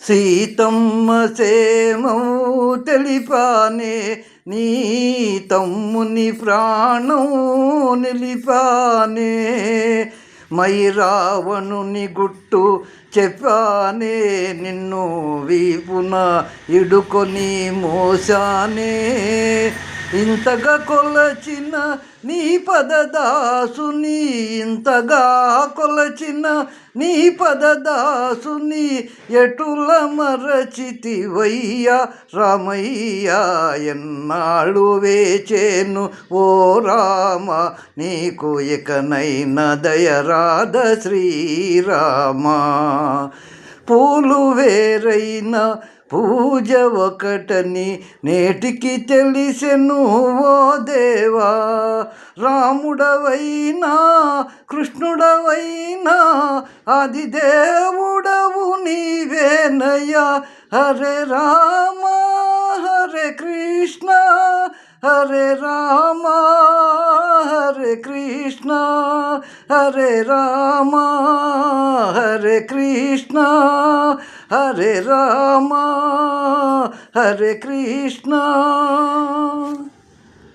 సీతమ్మ సేమము తెలిపానే, నీ తమ్ముని ప్రాణం నిలిపానే. మై రావణుని గుట్టు చెప్పానే, నిన్ను వీపున ఇడుకొని మోసానే. ఇంతగా కొలచిన నీ పదదాసుని, ఇంతగా కొలచిన నీ పదదాసుని, ఎటుల మరచితివయ్యా రామయ్య. ఎన్నాళ్ళు వేచేను ఓ రామ, నీకు ఇకనైన దయరాధ శ్రీరామ. పూలు వేరైన పూజ ఒకటని నేటికి తెలిసెను ఓ దేవా. రాముడవైనా కృష్ణుడవైనా ఆది దేవుడవు నీవేనయ్యా. హరే రామ హరే కృష్ణ, హరే రామ హరే కృష్ణ, హరే రామ హరే కృష్ణ, హరే రామ హరే కృష్ణ.